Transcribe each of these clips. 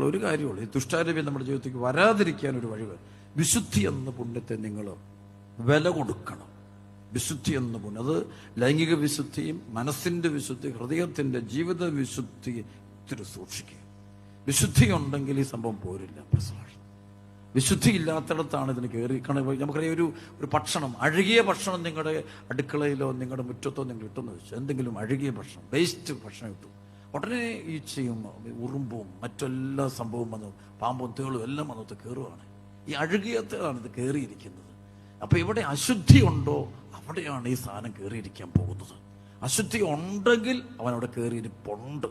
ഒരു കാര്യമുള്ളൂ, ഈ ദുഷ്ടാരൂപ്യം നമ്മുടെ ജീവിതത്തിലേക്ക് വരാതിരിക്കാൻ ഒരു വഴി. വിശുദ്ധി എന്ന പുണ്യത്തെ നിങ്ങൾ വില കൊടുക്കണം. വിശുദ്ധി എന്ന പുണ്യം, അത് ലൈംഗിക വിശുദ്ധിയും മനസ്സിന്റെ വിശുദ്ധി, ഹൃദയത്തിന്റെ ജീവിത വിശുദ്ധി സൂക്ഷിക്കുക. വിശുദ്ധി ഉണ്ടെങ്കിൽ ഈ സംഭവം പോരില്ല. വിശുദ്ധി ഇല്ലാത്തിടത്താണ് ഇതിന് കയറി. നമുക്കറിയാം, ഒരു ഭക്ഷണം, അഴുകിയ ഭക്ഷണം നിങ്ങളുടെ അടുക്കളയിലോ നിങ്ങളുടെ മുറ്റത്തോ നിങ്ങൾ ഇട്ടെന്ന് വെച്ചു, എന്തെങ്കിലും അഴുകിയ ഭക്ഷണം, വേസ്റ്റ് ഭക്ഷണം ഇട്ടു, ഉടനെ ഈച്ചയും ഉറുമ്പും മറ്റെല്ലാ സംഭവവും വന്നു, പാമ്പും തേളും എല്ലാം വന്നത് കയറുകയാണ്. ഈ അഴുകിയത്തിലാണ് ഇത് കയറിയിരിക്കുന്നത്. അപ്പൊ ഇവിടെ അശുദ്ധി ഉണ്ടോ അവിടെയാണ് ഈ സാധനം കയറിയിരിക്കാൻ പോകുന്നത്. അശുദ്ധി ഉണ്ടെങ്കിൽ അവനവിടെ കയറിയിരിപ്പുണ്ട്.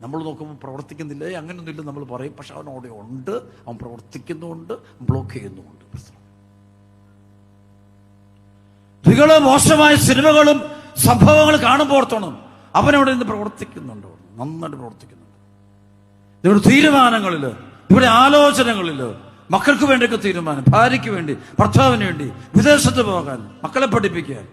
നമ്മൾ നോക്കുമ്പോൾ പ്രവർത്തിക്കുന്നില്ല, അങ്ങനെയൊന്നുമില്ല നമ്മൾ പറയും. പക്ഷെ അവൻ അവിടെ ഉണ്ട്, അവൻ പ്രവർത്തിക്കുന്നുണ്ട്, ബ്ലോക്ക് ചെയ്യുന്നുമുണ്ട്. നിങ്ങള് മോശമായ സിനിമകളും സംഭവങ്ങൾ കാണുമ്പോൾ ഓർത്തോണം, അവനവിടെ നിന്ന് പ്രവർത്തിക്കുന്നുണ്ടോ, നന്നായിട്ട് പ്രവർത്തിക്കുന്നുണ്ട്. നിങ്ങളുടെ തീരുമാനങ്ങളില്, ഇവിടെ ആലോചനകളില്, മക്കൾക്ക് വേണ്ടിയൊക്കെ തീരുമാനം, ഭാര്യയ്ക്ക് വേണ്ടി, ഭർത്താവിന് വേണ്ടി, വിദേശത്ത് പോകാൻ, മക്കളെ പഠിപ്പിക്കാൻ,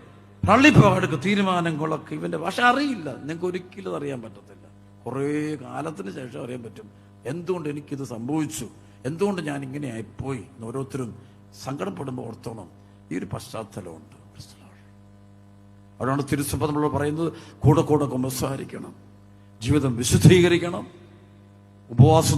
പള്ളി പോകാനൊക്കെ തീരുമാനങ്ങളൊക്കെ ഇവന്റെ ഭാഷ അറിയില്ല. നിങ്ങൾക്ക് ഒരിക്കലും അറിയാൻ പറ്റത്തില്ല. കുറേ കാലത്തിന് ശേഷം അറിയാൻ പറ്റും എന്തുകൊണ്ട് എനിക്കിത് സംഭവിച്ചു, എന്തുകൊണ്ട് ഞാൻ ഇങ്ങനെ ആയിപ്പോയി എന്ന്. ഓരോരുത്തരും സങ്കടപ്പെടുമ്പോൾ ഓർത്തോണം ഈ ഒരു പശ്ചാത്തലമുണ്ട്. അവിടെയാണ് തിരുസഭ നമ്മളോട് പറയുന്നത്, കൂടെ കൂടെ കുമ്പസാരിക്കണം, ജീവിതം വിശുദ്ധീകരിക്കണം, ഉപവാസം